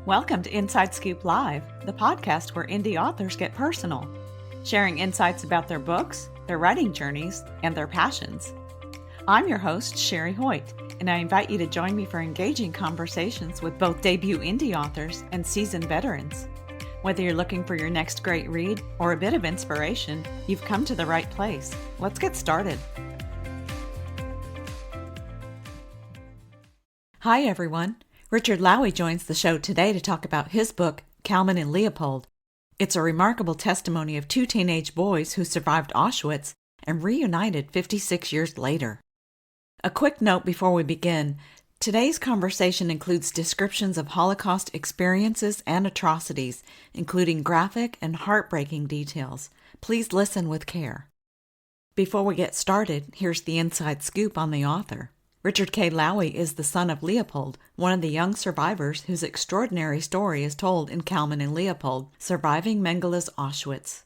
Welcome to Inside Scoop Live, the podcast where indie authors get personal, sharing insights about their books, their writing journeys, and their passions. I'm your host, Sherry Hoyt, and I invite you to join me for engaging conversations with both debut indie authors and seasoned veterans. Whether you're looking for your next great read or a bit of inspiration, you've come to the right place. Let's get started. Hi, everyone. Richard Lowy joins the show today to talk about his book, Kalman and Leopold. It's a remarkable testimony of two teenage boys who survived Auschwitz and reunited 56 years later. A quick note before we begin. Today's conversation includes descriptions of Holocaust experiences and atrocities, including graphic and heartbreaking details. Please listen with care. Before we get started, here's the inside scoop on the author. Richard K. Lowy is the son of Leopold, one of the young survivors whose extraordinary story is told in Kalman and Leopold, Surviving Mengele's Auschwitz.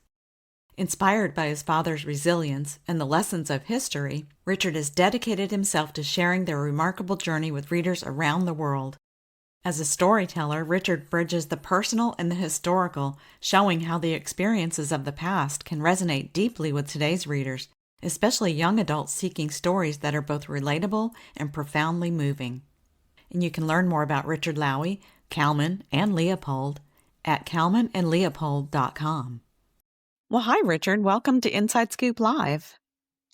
Inspired by his father's resilience and the lessons of history, Richard has dedicated himself to sharing their remarkable journey with readers around the world. As a storyteller, Richard bridges the personal and the historical, showing how the experiences of the past can resonate deeply with today's readers, especially young adults seeking stories that are both relatable and profoundly moving. And you can learn more about Richard Lowy, Kalman, and Leopold at kalmanandleopold.com. Well, hi, Richard. Welcome to Inside Scoop Live.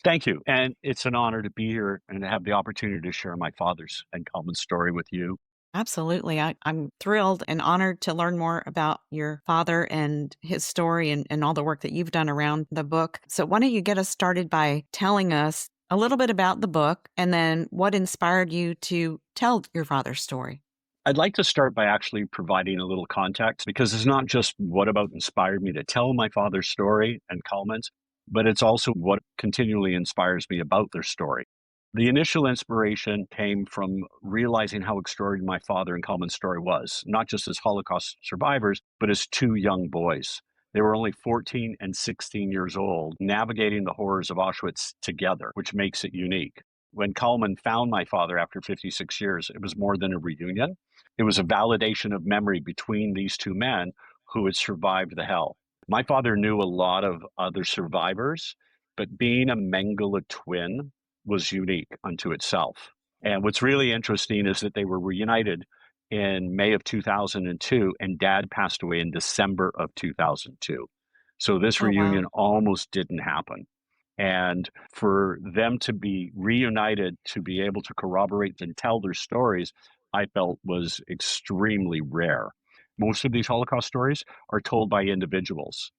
Thank you. And it's an honor to be here and to have the opportunity to share my father's and Kalman's story with you. Absolutely. I'm thrilled and honored to learn more about your father and his story and all the work that you've done around the book. So why don't you get us started by telling us a little bit about the book and then what inspired you to tell your father's story? I'd like to start by actually providing a little context because it's not just what about inspired me to tell my father's story and Kalman's, but it's also what continually inspires me about their story. The initial inspiration came from realizing how extraordinary my father and Kalman's story was, not just as Holocaust survivors, but as two young boys. They were only 14 and 16 years old, navigating the horrors of Auschwitz together, which makes it unique. When Kalman found my father after 56 years, it was more than a reunion. It was a validation of memory between these two men who had survived the hell. My father knew a lot of other survivors, but being a Mengele twin was unique unto itself. And what's really interesting is that they were reunited in May of 2002, and Dad passed away in December of 2002. So this reunion almost didn't happen. And for them to be reunited, to be able to corroborate and tell their stories, I felt was extremely rare. Most of these Holocaust stories are told by individuals.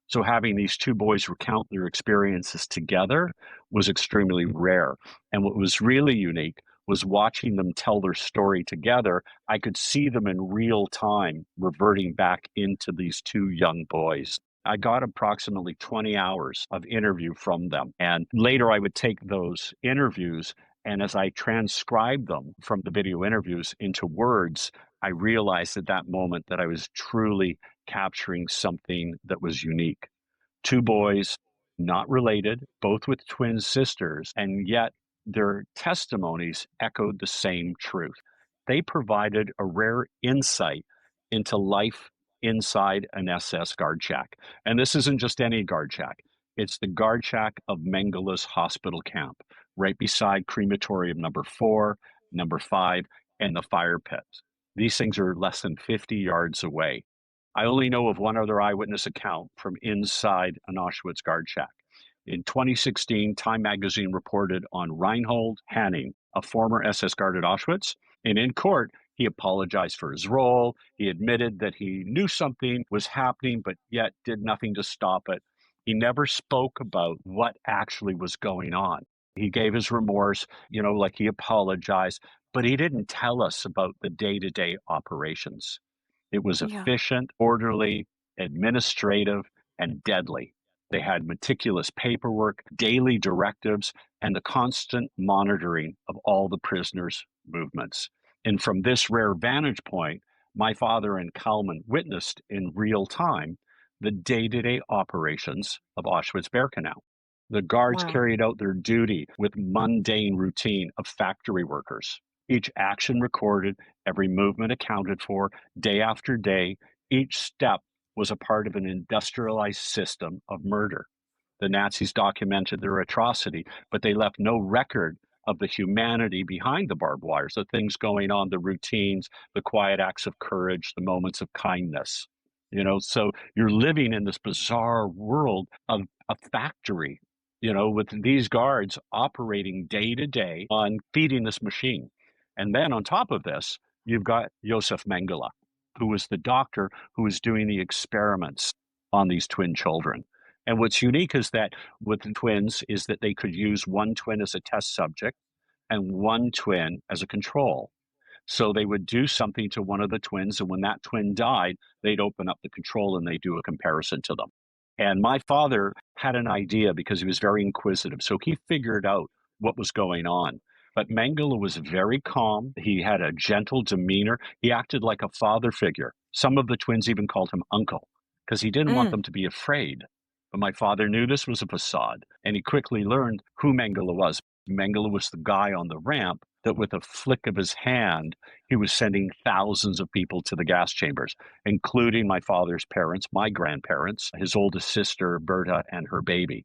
So having these two boys recount their experiences together was extremely rare. And what was really unique was watching them tell their story together. I could see them in real time reverting back into these two young boys. I got approximately 20 hours of interview from them. And later I would take those interviews, and as I transcribed them from the video interviews into words, I realized at that moment that I was truly capturing something that was unique. Two boys, not related, both with twin sisters, and yet their testimonies echoed the same truth. They provided a rare insight into life inside an SS guard shack. And this isn't just any guard shack. It's the guard shack of Mengele's hospital camp, right beside crematorium number 4, number 5, and the fire pit. These things are less than 50 yards away. I only know of one other eyewitness account from inside an Auschwitz guard shack. In 2016, Time magazine reported on Reinhold Hanning, a former SS guard at Auschwitz, and in court, he apologized for his role. He admitted that he knew something was happening, but yet did nothing to stop it. He never spoke about what actually was going on. He gave his remorse, like he apologized, but he didn't tell us about the day-to-day operations. It was efficient, orderly, administrative, and deadly. They had meticulous paperwork, daily directives, and the constant monitoring of all the prisoners' movements. And from this rare vantage point, my father and Kalman witnessed in real time the day-to-day operations of Auschwitz-Birkenau. The guards carried out their duty with mundane routine of factory workers. each action recorded, every movement accounted for, day after day. Each step was a part of an industrialized system of murder. The Nazis documented their atrocity, but they left no record of the humanity behind the barbed wires, the things going on, the routines, the quiet acts of courage, the moments of kindness. So you're living in this bizarre world of a factory, with these guards operating day to day on feeding this machine. And then on top of this, you've got Josef Mengele, who was the doctor who was doing the experiments on these twin children. And what's unique is that with the twins is that they could use one twin as a test subject and one twin as a control. So they would do something to one of the twins, and when that twin died, they'd open up the control and they do a comparison to them. And my father had an idea because he was very inquisitive. So he figured out what was going on. But Mengele was very calm. He had a gentle demeanor. He acted like a father figure. Some of the twins even called him uncle because he didn't want Mm. them to be afraid. But my father knew this was a facade, and he quickly learned who Mengele was. Mengele was the guy on the ramp that with a flick of his hand, he was sending thousands of people to the gas chambers, including my father's parents, my grandparents, his oldest sister, Berta, and her baby.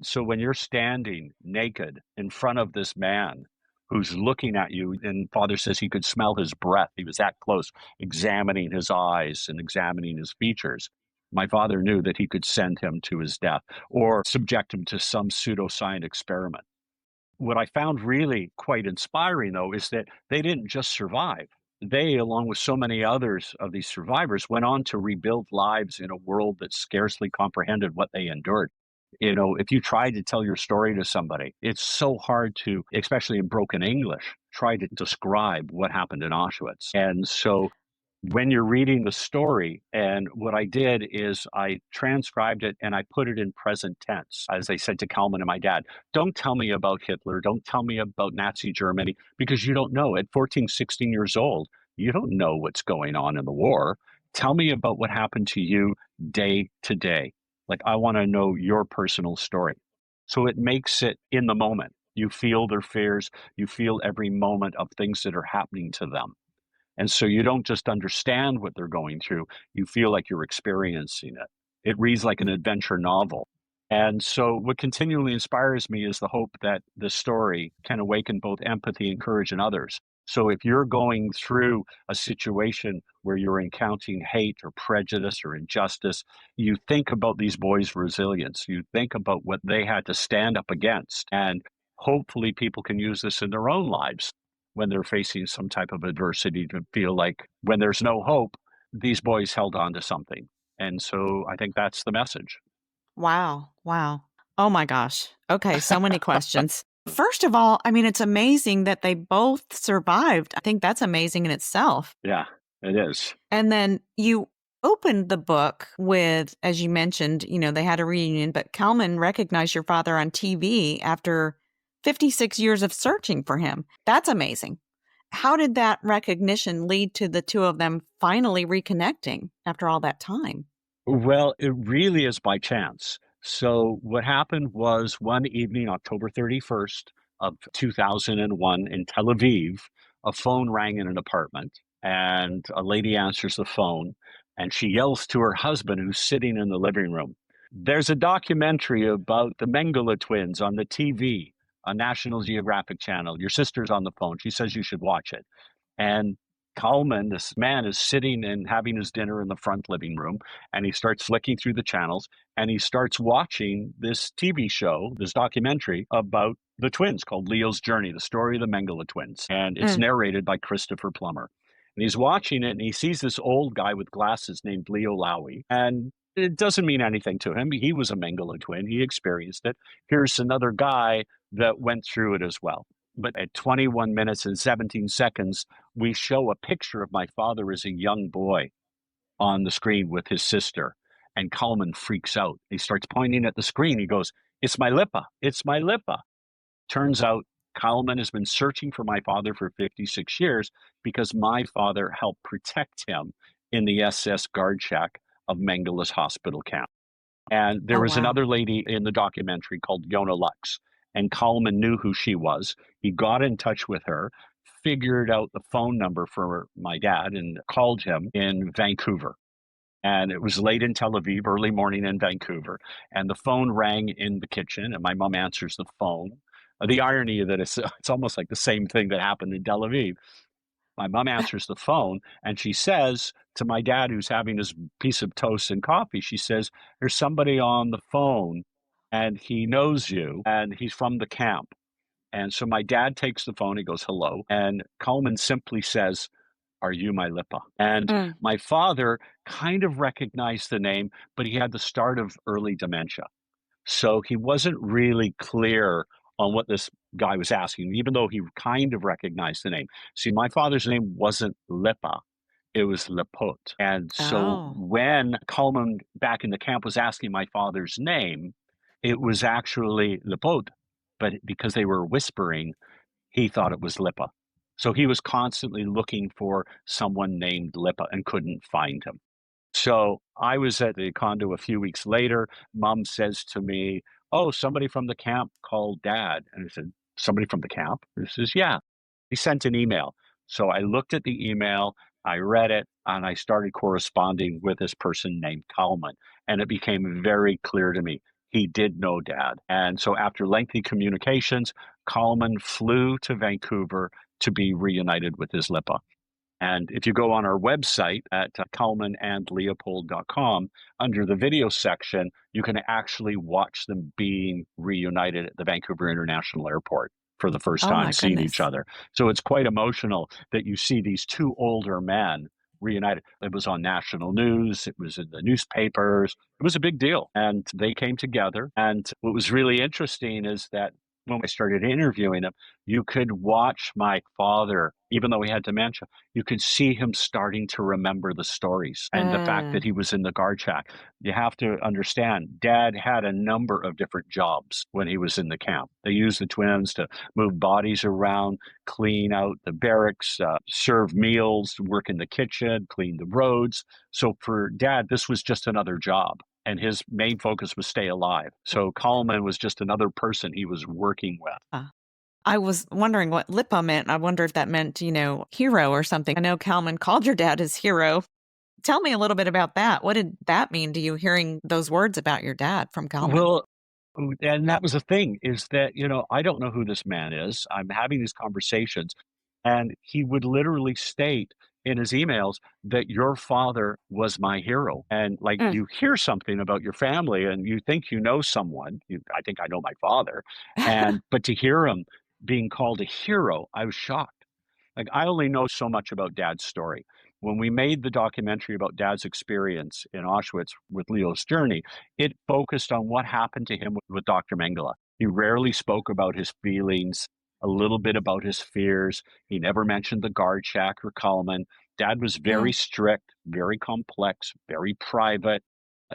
So when you're standing naked in front of this man who's looking at you, and father says he could smell his breath, he was that close, examining his eyes and examining his features. My father knew that he could send him to his death or subject him to some pseudoscience experiment. What I found really quite inspiring, though, is that they didn't just survive. They, along with so many others of these survivors, went on to rebuild lives in a world that scarcely comprehended what they endured. If you try to tell your story to somebody, it's so hard to, especially in broken English, try to describe what happened in Auschwitz. And so when you're reading the story, and what I did is I transcribed it and I put it in present tense. As I said to Kalman and my dad, don't tell me about Hitler, don't tell me about Nazi Germany, because you don't know. At 14, 16 years old, you don't know what's going on in the war. Tell me about what happened to you day to day. Like, I want to know your personal story. So it makes it in the moment. You feel their fears, you feel every moment of things that are happening to them. And so you don't just understand what they're going through, you feel like you're experiencing it. It reads like an adventure novel. And so what continually inspires me is the hope that the story can awaken both empathy and courage in others. So if you're going through a situation where you're encountering hate or prejudice or injustice, you think about these boys' resilience. You think about what they had to stand up against. And hopefully people can use this in their own lives when they're facing some type of adversity, to feel like when there's no hope, these boys held on to something. And so I think that's the message. Wow. Wow. Oh my gosh. Okay. So many questions. First of all, I mean, it's amazing that they both survived. I think that's amazing in itself. Yeah, it is. And then you opened the book with, as you mentioned, they had a reunion, but Kalman recognized your father on TV after 56 years of searching for him. That's amazing. How did that recognition lead to the two of them finally reconnecting after all that time? Well, it really is by chance. So what happened was one evening, October 31st of 2001 in Tel Aviv, a phone rang in an apartment and a lady answers the phone and she yells to her husband who's sitting in the living room. There's a documentary about the Mengele twins on the TV, on National Geographic Channel. Your sister's on the phone. She says you should watch it. And Kalman, this man, is sitting and having his dinner in the front living room, and he starts flicking through the channels, and he starts watching this TV show, this documentary about the twins called Leo's Journey, the story of the Mengele twins. And it's narrated by Christopher Plummer. And he's watching it, and he sees this old guy with glasses named Leo Lowy, and it doesn't mean anything to him. He was a Mengele twin. He experienced it. Here's another guy that went through it as well. But at 21 minutes and 17 seconds, we show a picture of my father as a young boy on the screen with his sister. And Kalman freaks out. He starts pointing at the screen. He goes, "It's my Lipa. It's my Lipa." Turns out Kalman has been searching for my father for 56 years because my father helped protect him in the SS guard shack of Mengele's hospital camp. And there Oh, was wow. another lady in the documentary called Yona Lux, and Kalman knew who she was. He got in touch with her, figured out the phone number for my dad and called him in Vancouver. And it was late in Tel Aviv, early morning in Vancouver. And the phone rang in the kitchen, and my mom answers the phone. The irony that it's almost like the same thing that happened in Tel Aviv. My mom answers the phone, and she says to my dad, who's having his piece of toast and coffee, she says, "There's somebody on the phone, and he knows you, and he's from the camp." And so my dad takes the phone, he goes, "Hello." And Kalman simply says, "Are you my Lipa?" And Mm. my father kind of recognized the name, but he had the start of early dementia. So he wasn't really clear on what this guy was asking, even though he kind of recognized the name. See, my father's name wasn't Lipa, it was Leopold. And so Oh. when Kalman back in the camp was asking my father's name, it was actually Leopold. But because they were whispering, he thought it was Lipa. So he was constantly looking for someone named Lipa and couldn't find him. So I was at the condo a few weeks later. Mom says to me, "Oh, somebody from the camp called dad." And I said, "Somebody from the camp?" He says, "Yeah." He sent an email. So I looked at the email, I read it, and I started corresponding with this person named Kalman. And it became very clear to me he did know dad. And so after lengthy communications, Kalman flew to Vancouver to be reunited with his Lipa. And if you go on our website at kalmanandleopold.com, under the video section, you can actually watch them being reunited at the Vancouver International Airport for the first Oh time my seeing each goodness. other. So it's quite emotional that you see these two older men reunited. It was on national news, it was in the newspapers, it was a big deal. And they came together. And what was really interesting is that when I started interviewing them, you could watch my father, even though he had dementia, you could see him starting to remember the stories and the fact that Mm. he was in the guard shack. You have to understand, dad had a number of different jobs when he was in the camp. They used the twins to move bodies around, clean out the barracks, serve meals, work in the kitchen, clean the roads. So for dad, this was just another job. And his main focus was stay alive. So Kalman was just another person he was working with. Uh, I was wondering what Lipa meant. I wonder if that meant, hero or something. I know Kalman called your dad his hero. Tell me a little bit about that. What did that mean to you hearing those words about your dad from Kalman? Well, and that was the thing is that, I don't know who this man is. I'm having these conversations, and he would literally state in his emails that your father was my hero. And like Mm. you hear something about your family and you think you know someone. I think I know my father. But to hear him being called a hero, I was shocked. Like, I only know so much about dad's story. When we made the documentary about dad's experience in Auschwitz with Leo's journey, it focused on what happened to him with Dr. Mengele. He rarely spoke about his feelings, a little bit about his fears. He never mentioned the guard shack or Kalman. Dad was very Mm. strict, very complex, very private.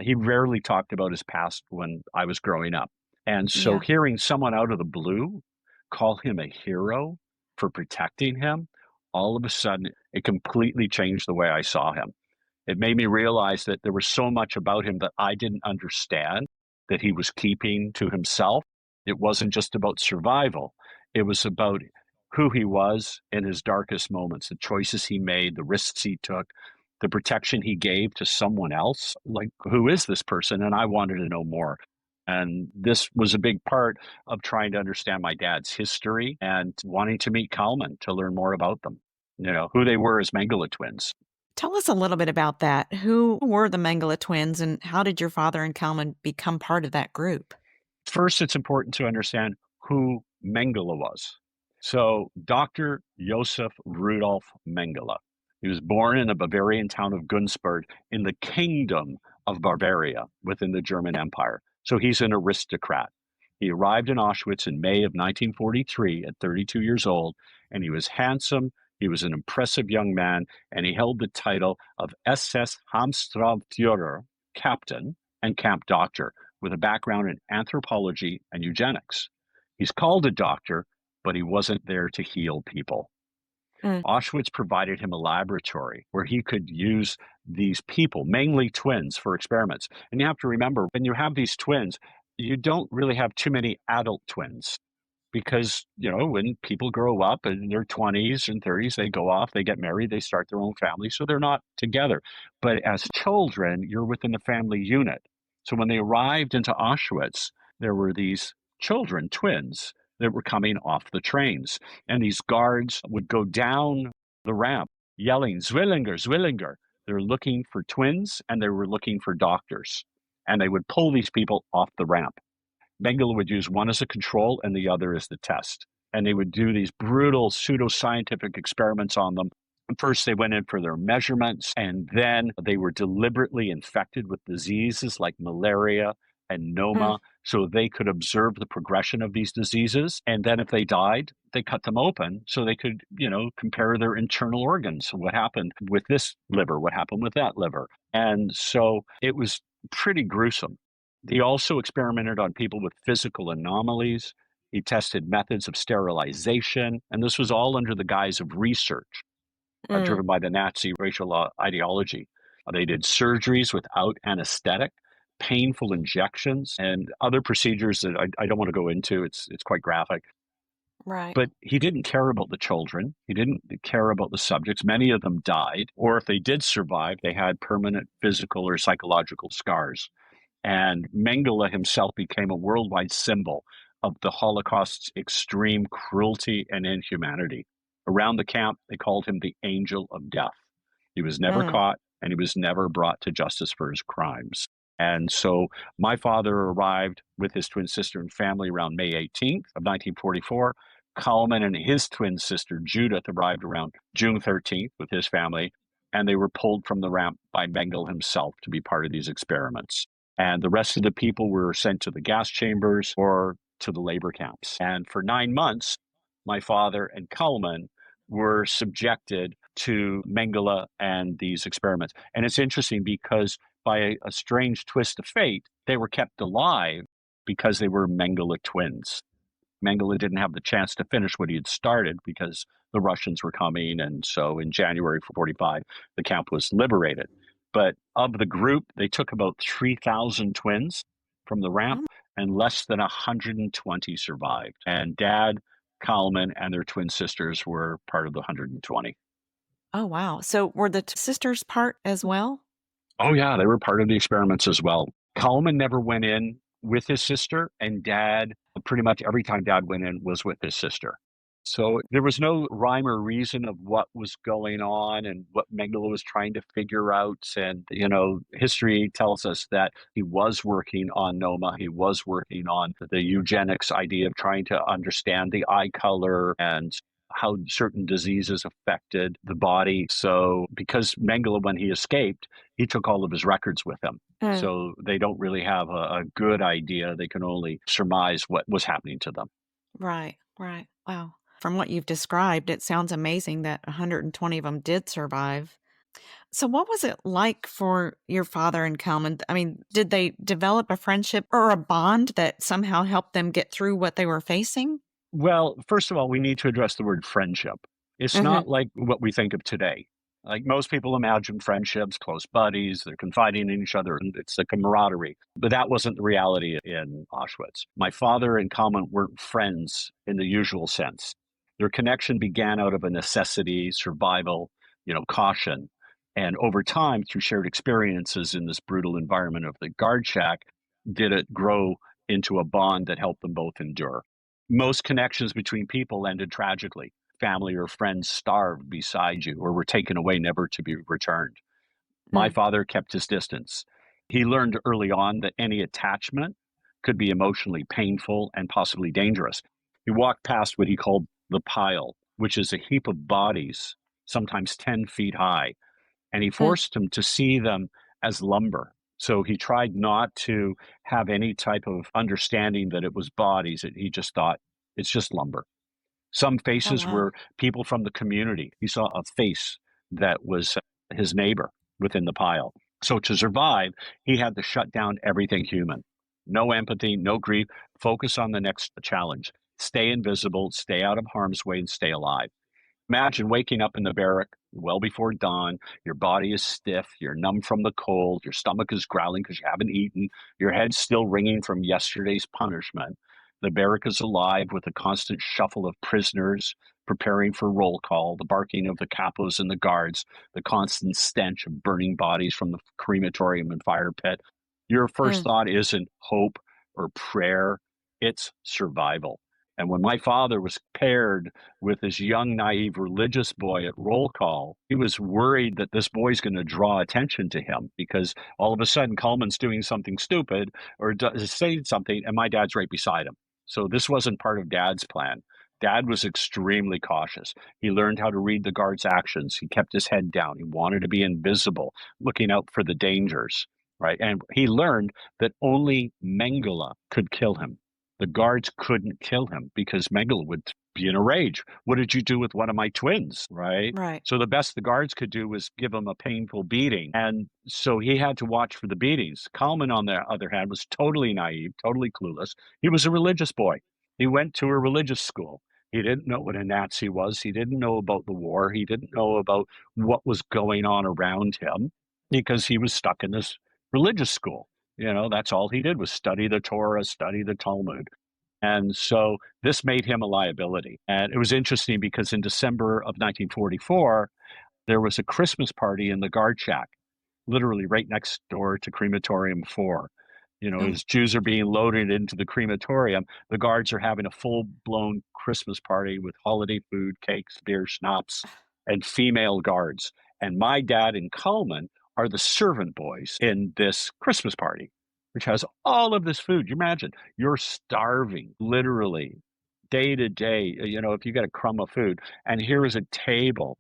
He rarely talked about his past when I was growing up. And so Yeah. hearing someone out of the blue call him a hero for protecting him, all of a sudden, it completely changed the way I saw him. It made me realize that there was so much about him that I didn't understand that he was keeping to himself. It wasn't just about survival, it was about who he was in his darkest moments, the choices he made, the risks he took, the protection he gave to someone else. Like, who is this person? And I wanted to know more. And this was a big part of trying to understand my dad's history and wanting to meet Kalman to learn more about them, who they were as Mengele twins. Tell us a little bit about that. Who were the Mengele twins and how did your father and Kalman become part of that group? First, it's important to understand who Mengele was. So, Dr. Josef Rudolf Mengele. He was born in the Bavarian town of Günzburg in the Kingdom of Bavaria within the German Empire. So, he's an aristocrat. He arrived in Auschwitz in May of 1943 at 32 years old, and he was handsome. He was an impressive young man, and he held the title of SS Hamsturmführer, captain, and camp doctor with a background in anthropology and eugenics. He's called a doctor, but he wasn't there to heal people. Mm. Auschwitz provided him a laboratory where he could use these people, mainly twins, for experiments. And you have to remember, when you have these twins, you don't really have too many adult twins. because, when people grow up in their 20s and 30s, they go off, they get married, they start their own family, so they're not together. But as children, you're within a family unit. So when they arrived into Auschwitz, there were these children, twins, that were coming off the trains. And these guards would go down the ramp yelling, Zwillinger, Zwillinger. They're looking for twins and they were looking for doctors. And they would pull these people off the ramp. Mengele would use one as a control and the other as the test. And they would do these brutal pseudoscientific experiments on them. First, they went in for their measurements, and then they were deliberately infected with diseases like malaria and Mm. Noma so they could observe the progression of these diseases. And then if they died, they cut them open so they could, compare their internal organs. What happened with this liver? What happened with that liver? And so it was pretty gruesome. He also experimented on people with physical anomalies. He tested methods of sterilization, and this was all under the guise of research, Mm. driven by the Nazi racial ideology. They did surgeries without anesthetic, painful injections, and other procedures that I don't want to go into. It's quite graphic. Right. But he didn't care about the children. He didn't care about the subjects. Many of them died, or if they did survive, they had permanent physical or psychological scars. And Mengele himself became a worldwide symbol of the Holocaust's extreme cruelty and inhumanity. Around the camp, they called him the Angel of Death. He was never Mm. caught and he was never brought to justice for his crimes. And so my father arrived with his twin sister and family around May 18th of 1944. Kalman and his twin sister Judith arrived around June 13th with his family, and they were pulled from the ramp by Mengele himself to be part of these experiments. And the rest of the people were sent to the gas chambers or to the labor camps. And for 9 months, my father and Kalman were subjected to Mengele and these experiments. And it's interesting because by a strange twist of fate, they were kept alive because they were Mengele twins. Mengele didn't have the chance to finish what he had started because the Russians were coming. And so in January 45, the camp was liberated. But of the group, they took about 3,000 twins from the ramp, Oh, and less than 120 survived. And Dad, Kalman, and their twin sisters were part of the 120. oh, wow. So were the sisters part as well? Oh, yeah, they were part of the experiments as well. Kalman never went in with his sister, and Dad, pretty much every time Dad went in, was with his sister. So there was no rhyme or reason of what was going on and what Mengele was trying to figure out. And, history tells us that he was working on Noma. He was working on the eugenics idea of trying to understand the eye color and how certain diseases affected the body. So because Mengele, when he escaped, he took all of his records with him. Mm. So they don't really have a good idea. They can only surmise what was happening to them. Right, right. Wow. From what you've described, it sounds amazing that 120 of them did survive. So, what was it like for your father and Kalman? I mean, did they develop a friendship or a bond that somehow helped them get through what they were facing? Well, first of all, we need to address the word friendship. It's Hmm. not like what we think of today. Like most people imagine friendships, close buddies, they're confiding in each other, and it's a camaraderie. But that wasn't the reality in Auschwitz. My father and Kalman weren't friends in the usual sense. Their connection began out of a necessity, survival, caution. And over time, through shared experiences in this brutal environment of the guard shack, did it grow into a bond that helped them both endure. Most connections between people ended tragically. Family or friends starved beside you or were taken away never to be returned. My Mm. father kept his distance. He learned early on that any attachment could be emotionally painful and possibly dangerous. He walked past what he called the pile, which is a heap of bodies, sometimes 10 feet high, and he Mm. forced him to see them as lumber. So he tried not to have any type of understanding that it was bodies. He just thought it's just lumber. Some Oh, faces wow. were people from the community. He saw a face that was his neighbor within the pile. So to survive, he had to shut down everything human. No empathy, no grief, focus on the next challenge. Stay invisible, stay out of harm's way, and stay alive. Imagine waking up in the barrack well before dawn. Your body is stiff. You're numb from the cold. Your stomach is growling because you haven't eaten. Your head's still ringing from yesterday's punishment. The barrack is alive with a constant shuffle of prisoners preparing for roll call, the barking of the capos and the guards, the constant stench of burning bodies from the crematorium and fire pit. Your first Mm. thought isn't hope or prayer, it's survival. And when my father was paired with this young, naive religious boy at roll call, he was worried that this boy's going to draw attention to him because all of a sudden Kalman's doing something stupid or saying something, and my dad's right beside him. So this wasn't part of dad's plan. Dad was extremely cautious. He learned how to read the guard's actions. He kept his head down. He wanted to be invisible, looking out for the dangers, right? And he learned that only Mengele could kill him. The guards couldn't kill him because Mengele would be in a rage. What did you do with one of my twins, right? Right. So the best the guards could do was give him a painful beating. And so he had to watch for the beatings. Kalman, on the other hand, was totally naive, totally clueless. He was a religious boy. He went to a religious school. He didn't know what a Nazi was. He didn't know about the war. He didn't know about what was going on around him because he was stuck in this religious school. That's all he did was study the Torah, study the Talmud. And so this made him a liability. And it was interesting because in December of 1944, there was a Christmas party in the guard shack, literally right next door to Crematorium 4. Mm. As Jews are being loaded into the crematorium, the guards are having a full-blown Christmas party with holiday food, cakes, beer, schnapps, and female guards. And my dad and Kalman are the servant boys in this Christmas party, which has all of this food. You imagine, you're starving, literally, day to day, if you get a crumb of food. And here is a table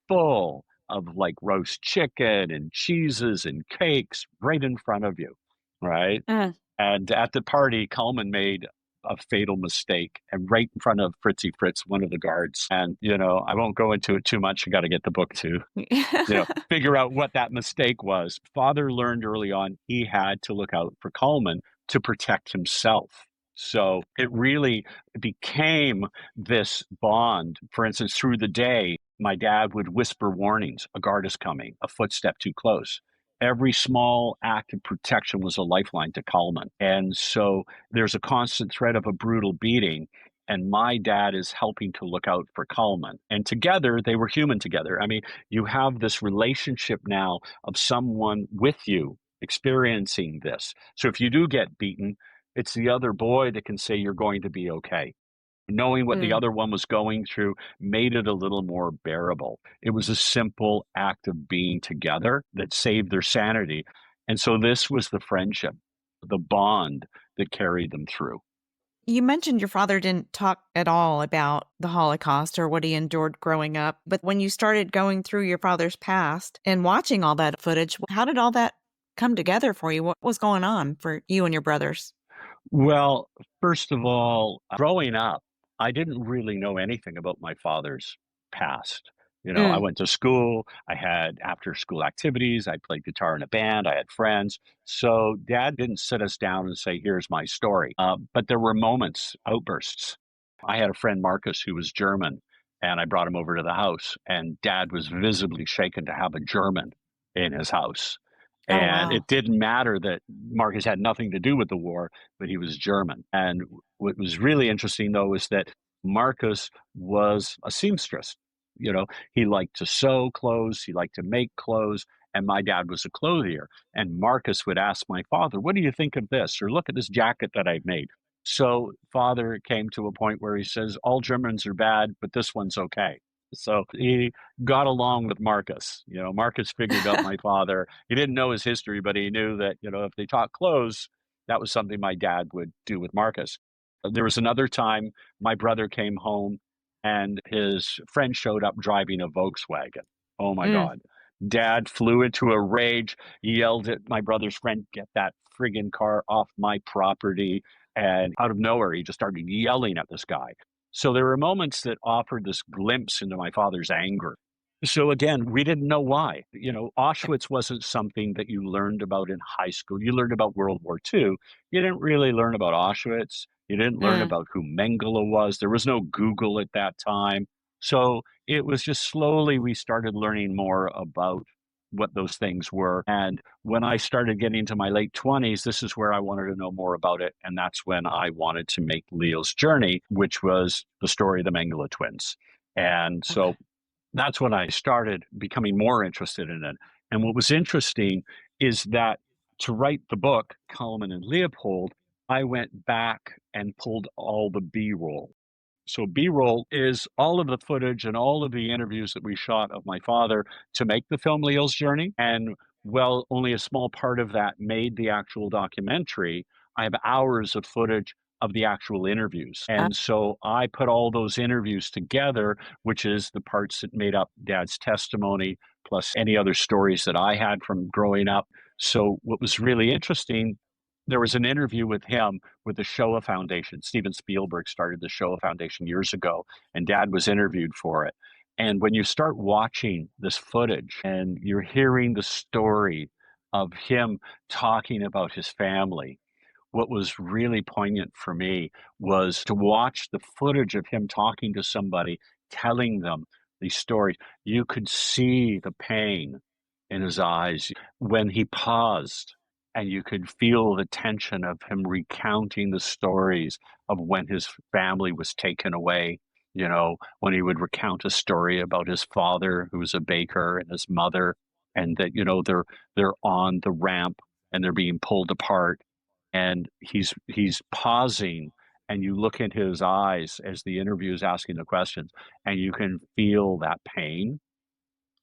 full of like roast chicken and cheeses and cakes right in front of you, right? Mm. And at the party, Kalman made a fatal mistake and right in front of Fritzy Fritz, one of the guards. And, I won't go into it too much. You got to get the book to, figure out what that mistake was. Father learned early on he had to look out for Kalman to protect himself. So it really became this bond. For instance, through the day, my dad would whisper warnings. A guard is coming, a footstep too close. Every small act of protection was a lifeline to Kalman. And so there's a constant threat of a brutal beating. And my dad is helping to look out for Kalman. And together, they were human together. I mean, you have this relationship now of someone with you experiencing this. So if you do get beaten, it's the other boy that can say you're going to be okay. Knowing what the Mm. other one was going through made it a little more bearable. It was a simple act of being together that saved their sanity. And so this was the friendship, the bond that carried them through. You mentioned your father didn't talk at all about the Holocaust or what he endured growing up. But when you started going through your father's past and watching all that footage, how did all that come together for you? What was going on for you and your brothers? Well, first of all, growing up, I didn't really know anything about my father's past. I Mm. went to school, I had after school activities, I played guitar in a band, I had friends. So dad didn't sit us down and say, here's my story. But there were moments, outbursts. I had a friend, Marcus, who was German, and I brought him over to the house, and dad was visibly shaken to have a German in his house. Oh, And wow. it didn't matter that Marcus had nothing to do with the war, but he was German. And what was really interesting, though, is that Marcus was a seamstress. He liked to sew clothes, he liked to make clothes, and my dad was a clothier. And Marcus would ask my father, what do you think of this? Or look at this jacket that I've made. So father came to a point where he says, all Germans are bad, but this one's okay. So he got along with Marcus. Marcus figured out my father. He didn't know his history, but he knew that, if they taught clothes, that was something my dad would do with Marcus. There was another time my brother came home and his friend showed up driving a Volkswagen. Oh my Mm. God. Dad flew into a rage, yelled at my brother's friend, get that friggin' car off my property. And out of nowhere, he just started yelling at this guy. So there were moments that offered this glimpse into my father's anger. So again, we didn't know why. Auschwitz wasn't something that you learned about in high school. You learned about World War II. You didn't really learn about Auschwitz. You didn't learn Mm. about who Mengele was. There was no Google at that time. So it was just slowly we started learning more about what those things were. And when I started getting into my late 20s, this is where I wanted to know more about it. And that's when I wanted to make Leo's journey, which was the story of the Mengele twins. And Okay. so that's when I started becoming more interested in it. And what was interesting is that to write the book, Kalman and Leopold, I went back and pulled all the B roll. So B-roll is all of the footage and all of the interviews that we shot of my father to make the film Leo's Journey. And well, only a small part of that made the actual documentary. I have hours of footage of the actual interviews. And so I put all those interviews together, which is the parts that made up Dad's testimony, plus any other stories that I had from growing up. So what was really interesting, there was an interview with him with the Shoah Foundation. Steven Spielberg started the Shoah Foundation years ago, and Dad was interviewed for it. And when you start watching this footage and you're hearing the story of him talking about his family, what was really poignant for me was to watch the footage of him talking to somebody, telling them these stories. You could see the pain in his eyes when he paused, and you could feel the tension of him recounting the stories of when his family was taken away. You know, when he would recount a story about his father, who was a baker, and his mother, and that, you know, they're on the ramp and they're being pulled apart, and he's pausing, and you look in his eyes as the interview is asking the questions, and you can feel that pain.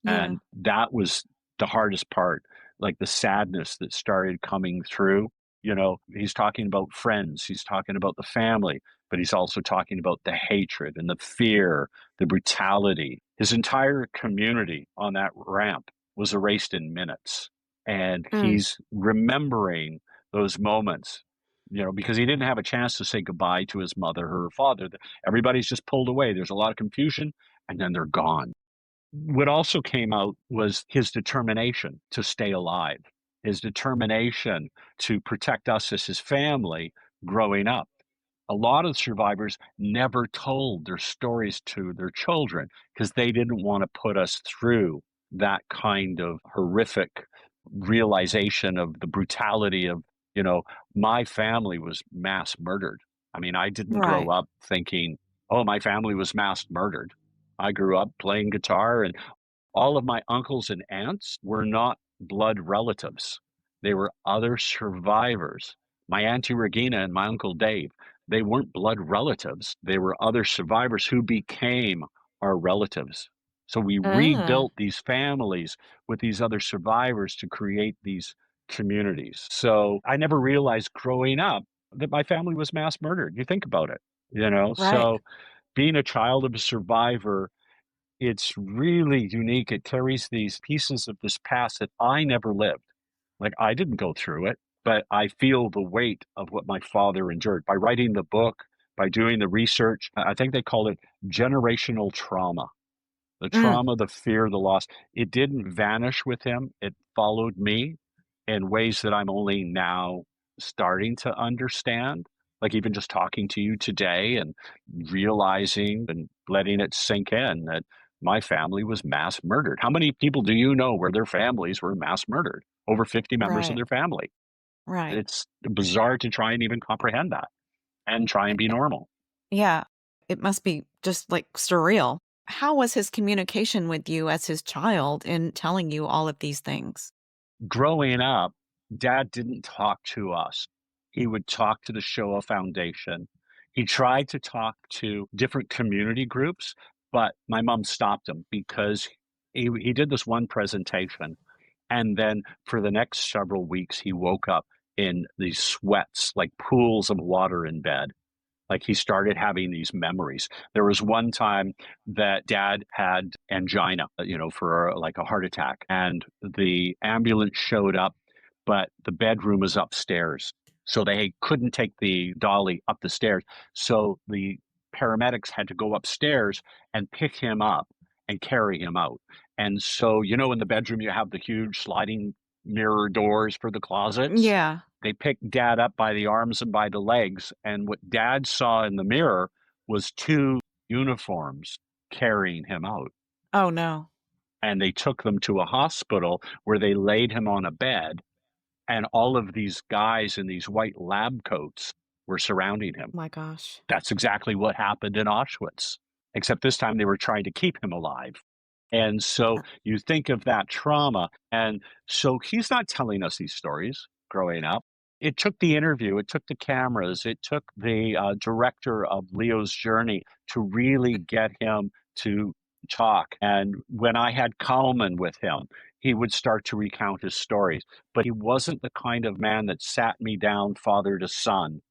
Yeah. And that was the hardest part, like the sadness that started coming through. You know, he's talking about friends, he's talking about the family, but he's also talking about the hatred and the fear, the brutality. His entire community on that ramp was erased in minutes. And Mm. he's remembering those moments, you know, because he didn't have a chance to say goodbye to his mother or her father. Everybody's just pulled away. There's a lot of confusion, and then they're gone. What also came out was his determination to stay alive, his determination to protect us as his family growing up. A lot of survivors never told their stories to their children because they didn't want to put us through that kind of horrific realization of the brutality of, you know, my family was mass murdered. I mean, I didn't grow Right. up thinking, oh, my family was mass murdered. I grew up playing guitar, and all of my uncles and aunts were not blood relatives. They were other survivors. My Auntie Regina and my Uncle Dave, they weren't blood relatives. They were other survivors who became our relatives. So we Uh, rebuilt these families with these other survivors to create these communities. So I never realized growing up that my family was mass murdered. You think about it, you know? right. So being a child of a survivor, it's really unique. It carries these pieces of this past that I never lived. Like, I didn't go through it, but I feel the weight of what my father endured. By writing the book, by doing the research, I think they call it generational trauma. The Mm. trauma, the fear, the loss, it didn't vanish with him. It followed me in ways that I'm only now starting to understand. Like even just talking to you today and realizing and letting it sink in that my family was mass murdered. How many people do you know where their families were mass murdered? Over 50 members of Right. their family. Right. It's bizarre to try and even comprehend that and try and be normal. Yeah. It must be just like surreal. How was his communication with you as his child in telling you all of these things? Growing up, Dad didn't talk to us. He would talk to the Shoah Foundation. He tried to talk to different community groups, but my mom stopped him because he did this one presentation. And then for the next several weeks, he woke up in these sweats, like pools of water in bed. Like he started having these memories. There was one time that Dad had angina, you know, for like a heart attack, and the ambulance showed up, but the bedroom was upstairs. So they couldn't take the dolly up the stairs. So the paramedics had to go upstairs and pick him up and carry him out. And so, you know, in the bedroom, you have the huge sliding mirror doors for the closets. Yeah. They picked Dad up by the arms and by the legs, and what Dad saw in the mirror was two uniforms carrying him out. Oh, no. and they took them to a hospital where they laid him on a bed, and all of these guys in these white lab coats were surrounding him. My gosh. That's exactly what happened in Auschwitz, except this time they were trying to keep him alive. And so you think of that trauma. And so he's not telling us these stories growing up. It took the interview, it took the cameras, it took the director of Leo's journey to really get him to talk. And when I had Kalman with him, he would start to recount his stories. But he wasn't the kind of man that sat me down, father to son,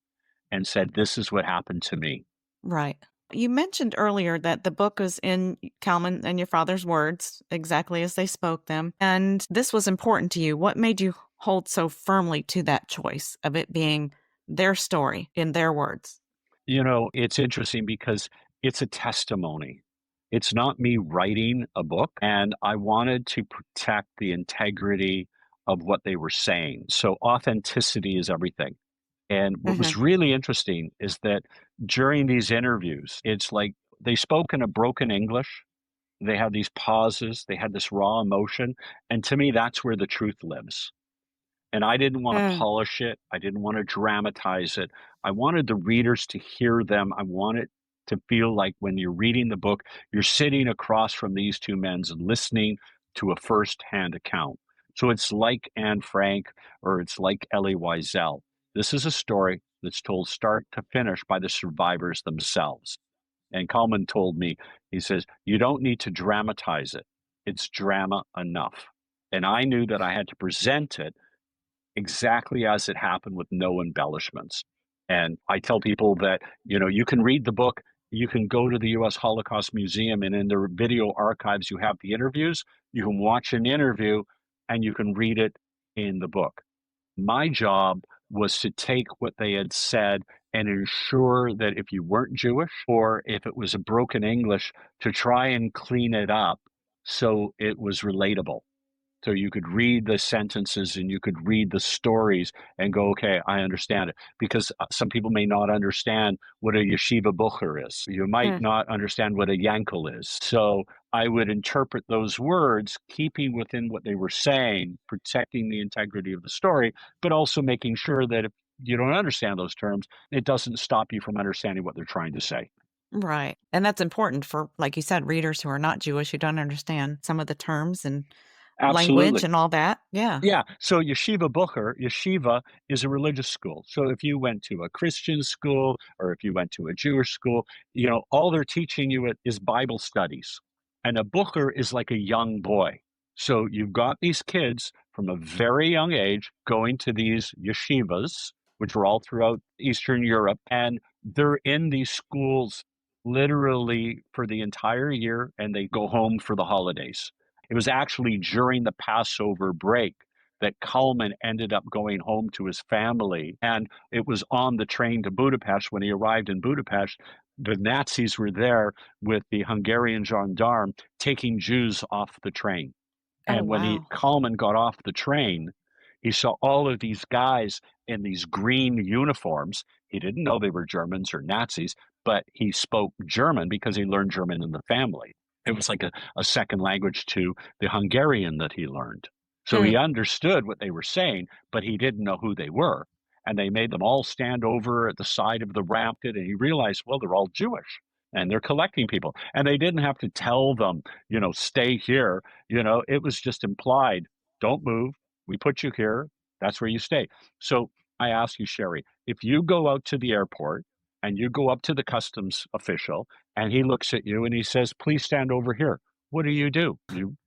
and said, "This is what happened to me." Right. You mentioned earlier that the book was in Kalman and your father's words, exactly as they spoke them. And this was important to you. What made you hold so firmly to that choice of it being their story in their words? You know, it's interesting because it's a testimony. It's not me writing a book, and I wanted to protect the integrity of what they were saying. So authenticity is everything. And what Hmm. was really interesting is that during these interviews, it's like they spoke in a broken English. They had these pauses, they had this raw emotion. And to me, that's where the truth lives. And I didn't want to Mm. polish it. I didn't want to dramatize it. I wanted the readers to hear them. I wanted to feel like when you're reading the book, you're sitting across from these two men and listening to a first-hand account. So it's like Anne Frank or it's like Elie Wiesel. This is a story that's told start to finish by the survivors themselves. And Kalman told me, he says, you don't need to dramatize it. It's drama enough. And I knew that I had to present it exactly as it happened with no embellishments. And I tell people that, you know, you can read the book, you can go to the US Holocaust Museum, and in their video archives, you have the interviews. You can watch an interview and you can read it in the book. My job was to take what they had said and ensure that if you weren't Jewish or if it was a broken English, to try and clean it up so it was relatable. So you could read the sentences and you could read the stories and go, okay, I understand it. Because some people may not understand what a yeshiva bucher is. You might Mm. not understand what a yankel is. So I would interpret those words, keeping within what they were saying, protecting the integrity of the story, but also making sure that if you don't understand those terms, it doesn't stop you from understanding what they're trying to say. Right. And that's important for, like you said, readers who are not Jewish, who don't understand some of the terms and language Absolutely. and all that. Yeah. Yeah. So yeshiva bucher, yeshiva is a religious school. So if you went to a Christian school or if you went to a Jewish school, you know, all they're teaching you is Bible studies. And a bucher is like a young boy. So you've got these kids from a very young age going to these yeshivas, which are all throughout Eastern Europe, and they're in these schools literally for the entire year and they go home for the holidays. It was actually during the Passover break that Kalman ended up going home to his family. And it was on the train to Budapest. When he arrived in Budapest, the Nazis were there with the Hungarian gendarme taking Jews off the train. Oh, And when wow. Kalman got off the train, he saw all of these guys in these green uniforms. He didn't know they were Germans or Nazis, but he spoke German because he learned German in the family. It was like a second language to the Hungarian that he learned. So he Mm. understood what they were saying, but he didn't know who they were. And they made them all stand over at the side of the ramp, and he realized, well, they're all Jewish and they're collecting people. And they didn't have to tell them, you know, stay here. You know, it was just implied, don't move. We put you here. That's where you stay. So I ask you, Sherry, if you go out to the airport and you go up to the customs official and he looks at you and he says, please stand over here. What do? You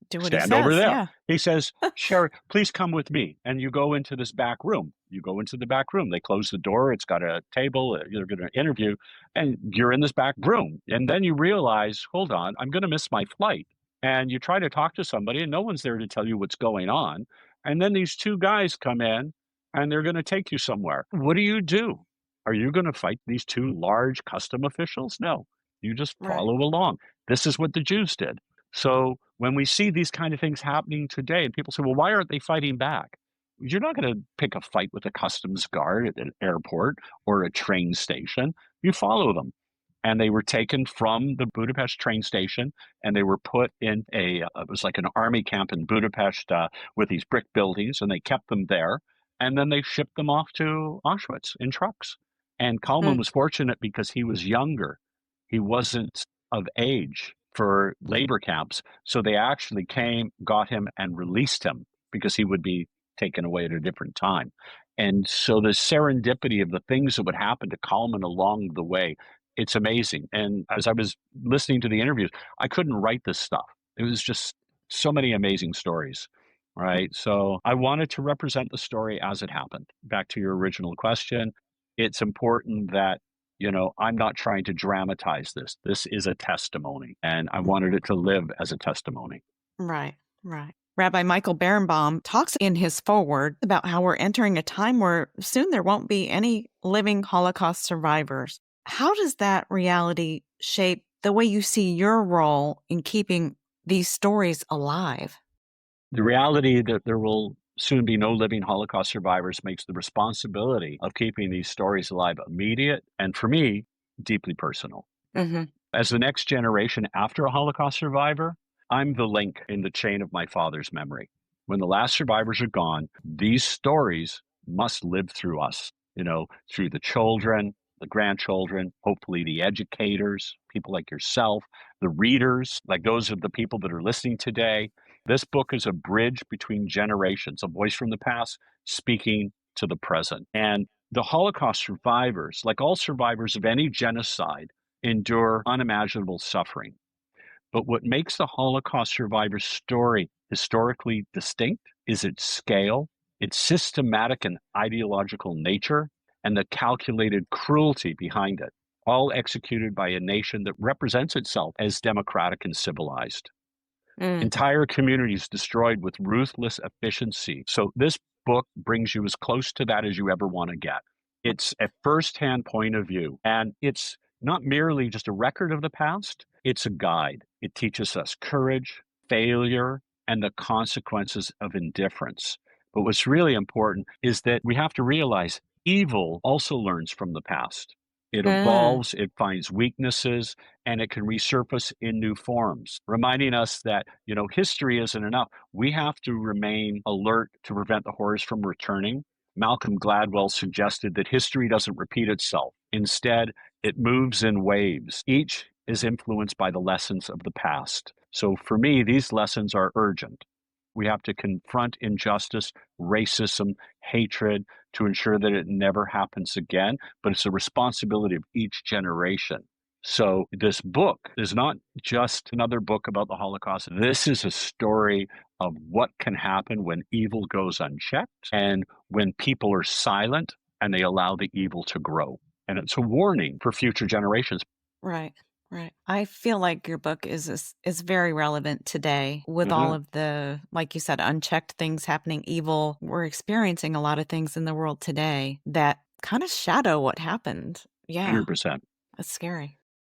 Do what he stand over says. there. Yeah. He says, Sherry, please come with me. And you go into this back room. You go into the back room. They close the door. It's got a table. You're going to interview and you're in this back room. And then you realize, hold on, I'm going to miss my flight. And you try to talk to somebody and no one's there to tell you what's going on. And then these two guys come in and they're going to take you somewhere. What do you do? Are you going to fight these two large custom officials? No, you just Right. follow along. This is what the Jews did. So when we see these kind of things happening today, and people say, well, why aren't they fighting back? You're not going to pick a fight with a customs guard at an airport or a train station. You follow them. and they were taken from the Budapest train station, and they were put in it was like an army camp in Budapest with these brick buildings, and they kept them there. And then they shipped them off to Auschwitz in trucks. And Kalman Mm. was fortunate because he was younger. He wasn't of age for labor camps. So they actually came, got him, and released him because he would be taken away at a different time. And so the serendipity of the things that would happen to Kalman along the way, it's amazing. And as I was listening to the interviews, I couldn't write this stuff. It was just so many amazing stories, right? So I wanted to represent the story as it happened. Back to your original question, it's important that, I'm not trying to dramatize this. This is a testimony, and I wanted it to live as a testimony. Right, right. Rabbi Michael Berenbaum talks in his foreword about how we're entering a time where soon there won't be any living Holocaust survivors. How does that reality shape the way you see your role in keeping these stories alive? The reality that there will soon be no living Holocaust survivors makes the responsibility of keeping these stories alive immediate and, for me, deeply personal. Mm-hmm. As the next generation after a Holocaust survivor, I'm the link in the chain of my father's memory. When the last survivors are gone, these stories must live through us, through the children, the grandchildren, hopefully the educators, people like yourself, the readers, like those of the people that are listening today. This book is a bridge between generations, a voice from the past speaking to the present. And the Holocaust survivors, like all survivors of any genocide, endure unimaginable suffering. But what makes the Holocaust survivor's story historically distinct is its scale, its systematic and ideological nature, and the calculated cruelty behind it, all executed by a nation that represents itself as democratic and civilized. Mm. Entire communities destroyed with ruthless efficiency. So this book brings you as close to that as you ever want to get. It's a firsthand point of view, and it's not merely just a record of the past, it's a guide. It teaches us courage, failure, and the consequences of indifference. But what's really important is that we have to realize evil also learns from the past. It Mm. evolves, it finds weaknesses, and it can resurface in new forms, reminding us that, history isn't enough. We have to remain alert to prevent the horrors from returning. Malcolm Gladwell suggested that history doesn't repeat itself. Instead, it moves in waves. Each is influenced by the lessons of the past. So for me, these lessons are urgent. We have to confront injustice, racism, hatred to ensure that it never happens again, but it's a responsibility of each generation. So this book is not just another book about the Holocaust. This is a story of what can happen when evil goes unchecked and when people are silent and they allow the evil to grow. And it's a warning for future generations. Right, right. I feel like your book is very relevant today with all of the, like you said, unchecked things happening, evil. We're experiencing a lot of things in the world today that kind of shadow what happened. Yeah, 100%. that's scary.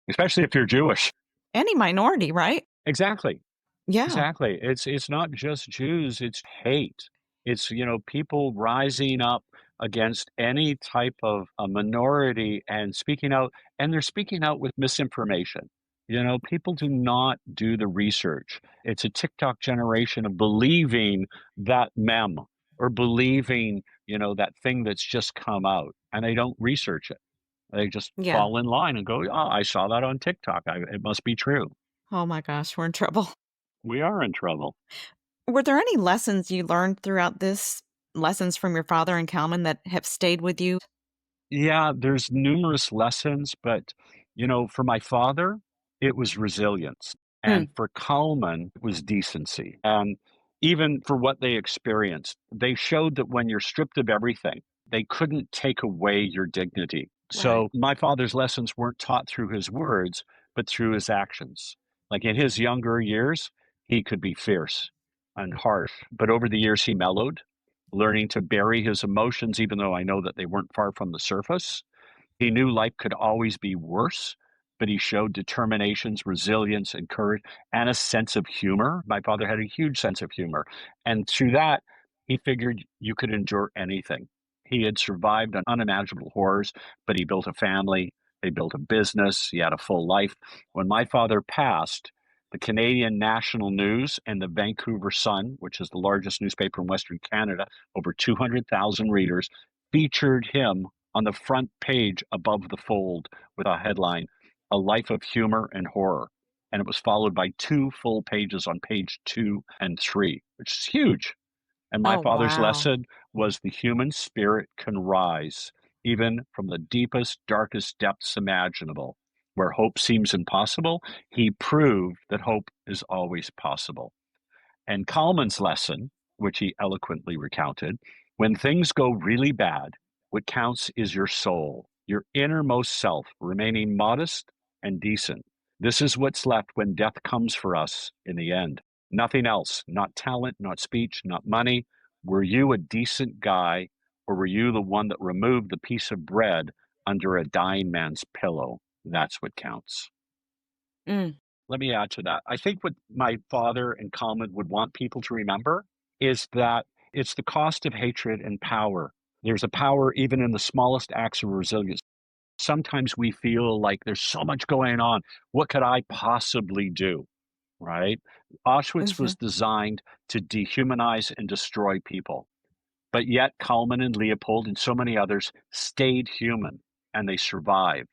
Especially if you're Jewish. Any minority, right? Exactly. Yeah. Exactly. It's not just Jews, it's hate. It's, people rising up against any type of a minority and speaking out, and they're speaking out with misinformation. People do not do the research. It's a TikTok generation of believing that meme or believing, that thing that's just come out, and they don't research it. They just Yeah. fall in line and go, "Oh, I saw that on TikTok. It must be true." Oh my gosh, we're in trouble. We are in trouble. Were there any lessons you learned throughout this, lessons from your father and Kalman that have stayed with you? Yeah, there's numerous lessons, but for my father, it was resilience. Mm. And for Kalman, it was decency. And even for what they experienced, they showed that when you're stripped of everything, they couldn't take away your dignity. Right. So my father's lessons weren't taught through his words, but through his actions. Like in his younger years, he could be fierce and harsh, but over the years, he mellowed, learning to bury his emotions, even though I know that they weren't far from the surface. He knew life could always be worse, but he showed determinations, resilience, and courage, and a sense of humor. My father had a huge sense of humor. And through that, he figured you could endure anything. He had survived unimaginable horrors, but he built a family They built a business. He had a full life. When my father passed, the Canadian National News and the Vancouver Sun, which is the largest newspaper in Western Canada, over 200,000 readers, featured him on the front page above the fold with a headline, A Life of Humor and Horror. And it was followed by 2 full pages on page 2 and 3, which is huge. And my Oh, father's wow. lesson was the human spirit can rise even from the deepest, darkest depths imaginable. Where hope seems impossible, he proved that hope is always possible. And Kalman's lesson, which he eloquently recounted, when things go really bad, what counts is your soul, your innermost self, remaining modest and decent. This is what's left when death comes for us in the end. Nothing else, not talent, not speech, not money. Were you a decent guy, or were you the one that removed the piece of bread under a dying man's pillow? That's what counts. Mm. Let me add to that. I think what my father and Kalman would want people to remember is that it's the cost of hatred and power. There's a power even in the smallest acts of resilience. Sometimes we feel like there's so much going on. What could I possibly do? Right? Auschwitz Hmm. was designed to dehumanize and destroy people. But yet, Kalman and Leopold and so many others stayed human and they survived.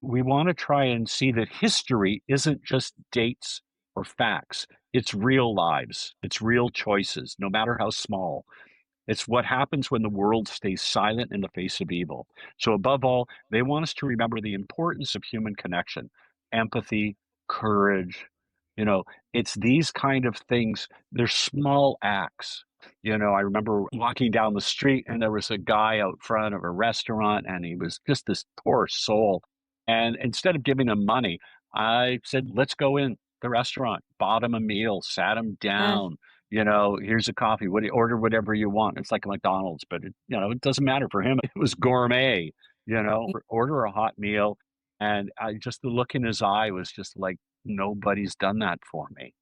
We want to try and see that history isn't just dates or facts. It's real lives. It's real choices, no matter how small. It's what happens when the world stays silent in the face of evil. So, above all, they want us to remember the importance of human connection, empathy, courage. You know, it's these kind of things. They're small acts. I remember walking down the street and there was a guy out front of a restaurant and he was just this poor soul. And instead of giving him money, I said, let's go in the restaurant, bought him a meal, sat him Mm. down, here's a coffee. What do you order? Whatever you want. It's like a McDonald's, but it doesn't matter for him. It was gourmet. Order a hot meal, and the look in his eye was just like nobody's done that for me.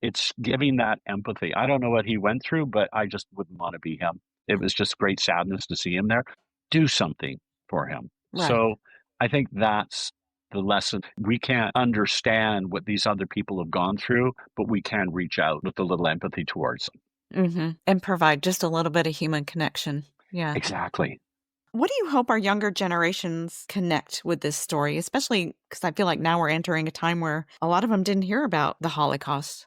It's giving that empathy. I don't know what he went through, but I just wouldn't want to be him. It was just great sadness to see him there. Do something for him. Right. So I think that's the lesson. We can't understand what these other people have gone through, but we can reach out with a little empathy towards them. And provide just a little bit of human connection. Yeah. Exactly. What do you hope our younger generations connect with this story, especially because I feel like now we're entering a time where a lot of them didn't hear about the Holocaust?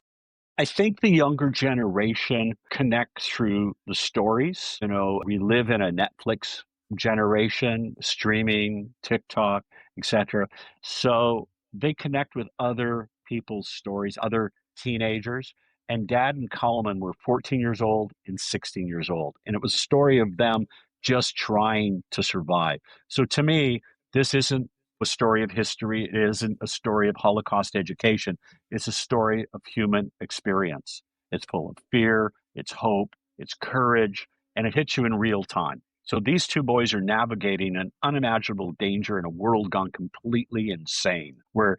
I think the younger generation connects through the stories. We live in a Netflix generation, streaming, TikTok, etc. So they connect with other people's stories, other teenagers. And Dad and Kalman were 14 years old and 16 years old. And it was a story of them just trying to survive. So to me, this isn't a story of history. It isn't a story of Holocaust education. It's a story of human experience. It's full of fear, it's hope, it's courage, and it hits you in real time. So these 2 boys are navigating an unimaginable danger in a world gone completely insane, where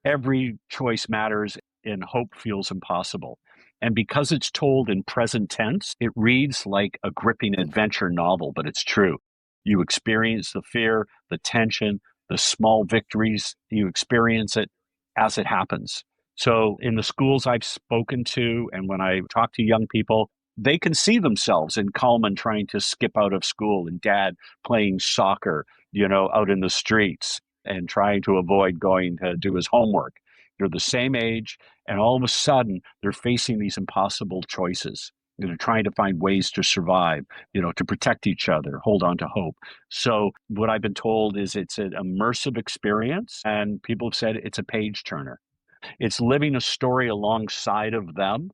every choice matters and hope feels impossible. And because it's told in present tense, it reads like a gripping adventure novel, but it's true. You experience the fear, the tension, the small victories. You experience it as it happens. So in the schools I've spoken to, and when I talk to young people, they can see themselves in Kalman trying to skip out of school and Dad playing soccer, out in the streets and trying to avoid going to do his homework. They're the same age, and all of a sudden they're facing these impossible choices. They're trying to find ways to survive, to protect each other, hold on to hope. So what I've been told is it's an immersive experience, and people have said it's a page turner. It's living a story alongside of them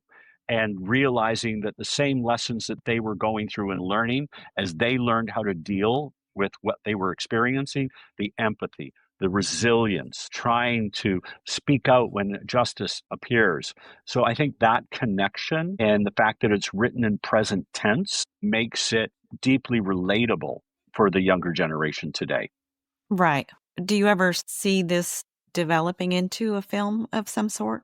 and realizing that the same lessons that they were going through and learning as they learned how to deal with what they were experiencing, the empathy, the resilience, trying to speak out when justice appears. So I think that connection and the fact that it's written in present tense makes it deeply relatable for the younger generation today. Right. Do you ever see this developing into a film of some sort?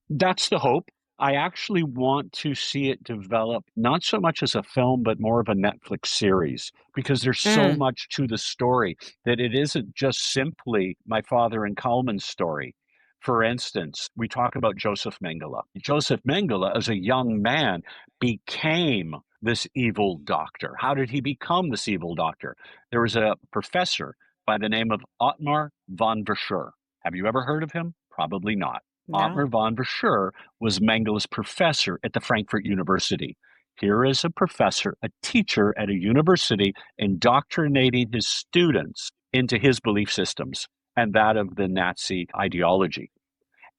That's the hope. I actually want to see it develop not so much as a film, but more of a Netflix series because there's so Mm, much to the story that it isn't just simply my father and Kalman's story. For instance, we talk about Josef Mengele. Josef Mengele, as a young man, became this evil doctor. How did he become this evil doctor? There was a professor by the name of Ottmar von Verschuur. Have you ever heard of him? Probably not. no. Ottmar von Verschuur was Mengele's professor at the Frankfurt University. Here is a professor, a teacher at a university, indoctrinating his students into his belief systems and that of the Nazi ideology.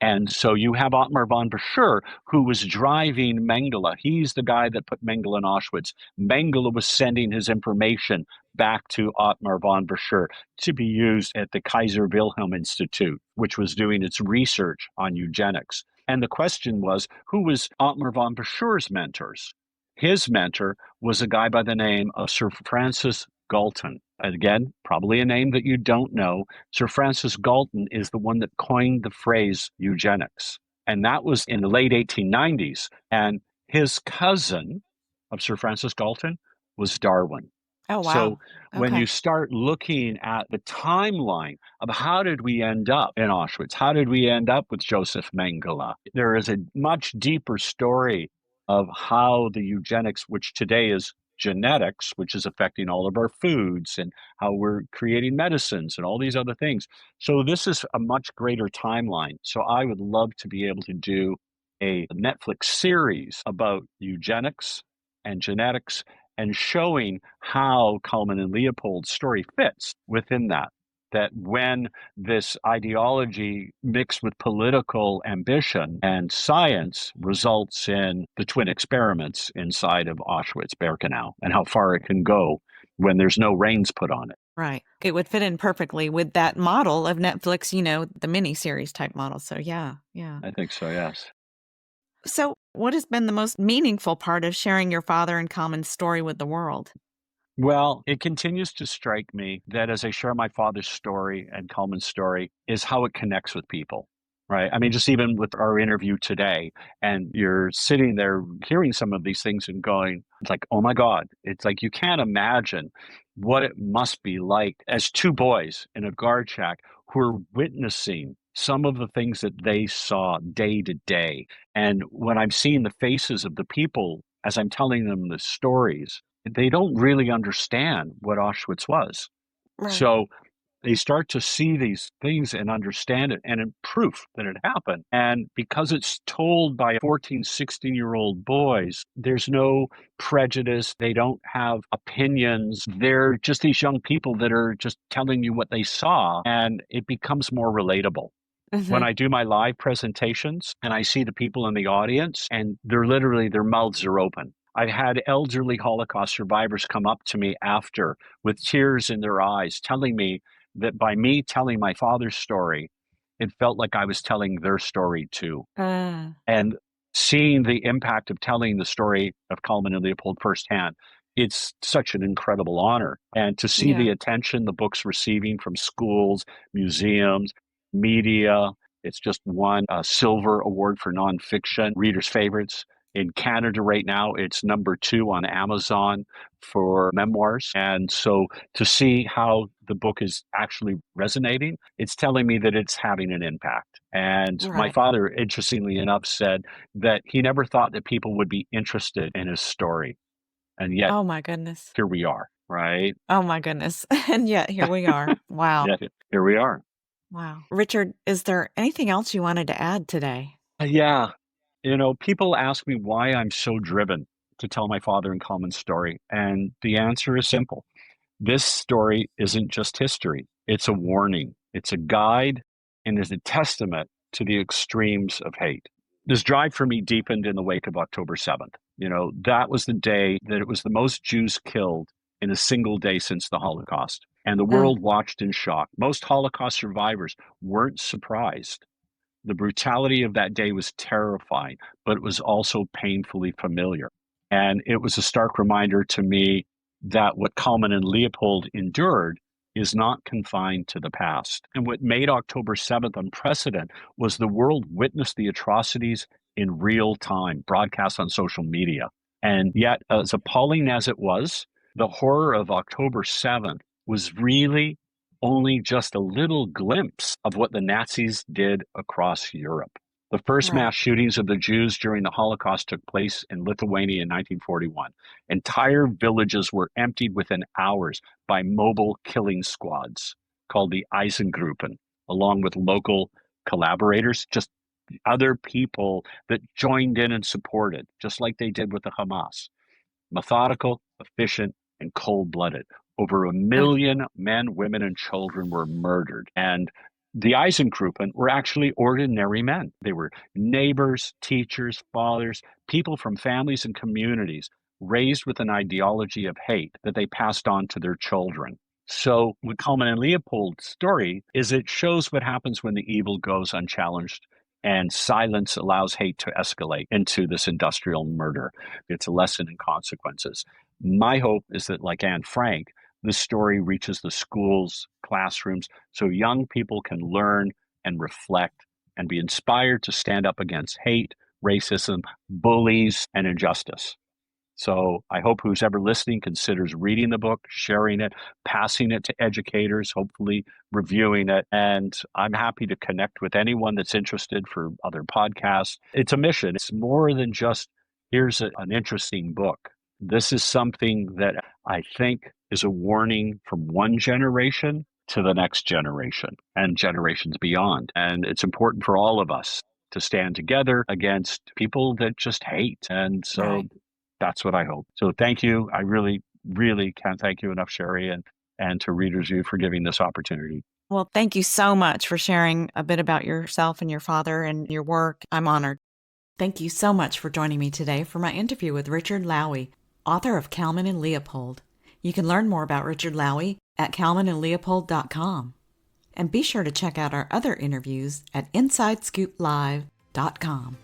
And so you have Ottmar von Verschuur, who was driving Mengele. He's the guy that put Mengele in Auschwitz. Mengele was sending his information back to Ottmar von Verschuur to be used at the Kaiser Wilhelm Institute, which was doing its research on eugenics. And the question was, who was Ottmar von Verschuur's mentors? His mentor was a guy by the name of Sir Francis Galton. Again, probably a name that you don't know. Sir Francis Galton is the one that coined the phrase eugenics. And that was in the late 1890s. And his cousin of Sir Francis Galton was Darwin. Oh, So wow. when you Okay. start looking at the timeline of how did we end up in Auschwitz? How did we end up with Josef Mengele? There is a much deeper story of how the eugenics, which today is genetics, which is affecting all of our foods and how we're creating medicines and all these other things. So this is a much greater timeline. So I would love to be able to do a Netflix series about eugenics and genetics and showing how Kalman and Leopold's story fits within that. That when this ideology mixed with political ambition and science results in the twin experiments inside of Auschwitz-Birkenau and how far it can go when there's no reins put on it. Right. It would fit in perfectly with that model of Netflix, the miniseries type model. So, yeah, yeah. I think so, yes. So, what has been the most meaningful part of sharing your father and Kalman's story with the world? Well, it continues to strike me that as I share my father's story and Kalman's story, is how it connects with people, right? I mean, just even with our interview today, and you're sitting there hearing some of these things and going, it's like, oh my God, it's like you can't imagine what it must be like as two boys in a guard shack who are witnessing some of the things that they saw day to day. And when I'm seeing the faces of the people as I'm telling them the stories, they don't really understand what Auschwitz was. Right. So they start to see these things and understand it and in proof that it happened. And because it's told by 14, 16-year-old boys, there's no prejudice. They don't have opinions. They're just these young people that are just telling you what they saw, and it becomes more relatable. When Hmm. I do my live presentations and I see the people in the audience and they're literally, their mouths are open. I've had elderly Holocaust survivors come up to me after with tears in their eyes, telling me that by me telling my father's story, it felt like I was telling their story too. Uh, And seeing the impact of telling the story of Kalman and Leopold firsthand, it's such an incredible honor. And to see yeah. the attention the book's receiving from schools, museums, media, it's just won a silver award for nonfiction, readers' favorites. In Canada right now, it's number 2 on Amazon for memoirs. And so to see how the book is actually resonating, it's telling me that it's having an impact. And my Right. father, interestingly enough, said that he never thought that people would be interested in his story. And yet Oh, my goodness. here we are, right? Oh, my goodness. And yet, here we are. Wow. Yeah, here we are. Wow. Richard, is there anything else you wanted to add today? Yeah. People ask me why I'm so driven to tell my father and Kalman's story. And the answer is simple. This story isn't just history. It's a warning. It's a guide and is a testament to the extremes of hate. This drive for me deepened in the wake of October 7th. That was the day that it was the most Jews killed in a single day since the Holocaust. And the Mm, world watched in shock. Most Holocaust survivors weren't surprised. The brutality of that day was terrifying, but it was also painfully familiar. And it was a stark reminder to me that what Kalman and Leopold endured is not confined to the past. And what made October 7th unprecedented was the world witnessed the atrocities in real time, broadcast on social media. And yet, as appalling as it was, the horror of October 7th was really only just a little glimpse of what the Nazis did across Europe. The first Right. mass shootings of the Jews during the Holocaust took place in Lithuania in 1941. Entire villages were emptied within hours by mobile killing squads called the Eisengruppen, along with local collaborators, just other people that joined in and supported, just like they did with the Hamas. Methodical, efficient, and cold-blooded. Over 1 million men, women, and children were murdered. And the Eisengruppen were actually ordinary men. They were neighbors, teachers, fathers, people from families and communities raised with an ideology of hate that they passed on to their children. So what Kalman and Leopold's story is it shows what happens when the evil goes unchallenged and silence allows hate to escalate into this industrial murder. It's a lesson in consequences. My hope is that, like Anne Frank, this story reaches the schools, classrooms, so young people can learn and reflect and be inspired to stand up against hate, racism, bullies, and injustice. So I hope who's ever listening considers reading the book, sharing it, passing it to educators, hopefully reviewing it. And I'm happy to connect with anyone that's interested for other podcasts. It's a mission. It's more than just, here's an interesting book. This is something that I think is a warning from one generation to the next generation and generations beyond. And it's important for all of us to stand together against people that just hate. And so Right. that's what I hope. So thank you. I really, really can't thank you enough, Sherry, and to Readers View for giving this opportunity. Well, thank you so much for sharing a bit about yourself and your father and your work. I'm honored. Thank you so much for joining me today for my interview with Richard Lowy, author of Kalman and Leopold. You can learn more about Richard Lowy at kalmanandleopold.com. And be sure to check out our other interviews at InsideScoopLive.com.